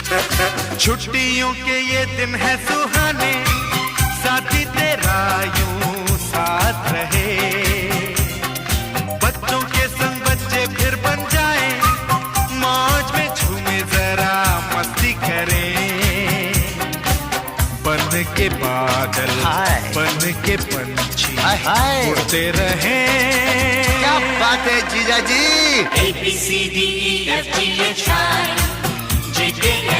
छुट्टियों के ये दिन है सुहाने, साथी तेरा यूं साथ रहे। बच्चों के संग बच्चे फिर बन जाए, मौज में झूमे जरा मस्ती करें। बन के बादल बन के पंछी उड़ते रहे। क्या बात है जीजा जी। ABCDEFGHI JK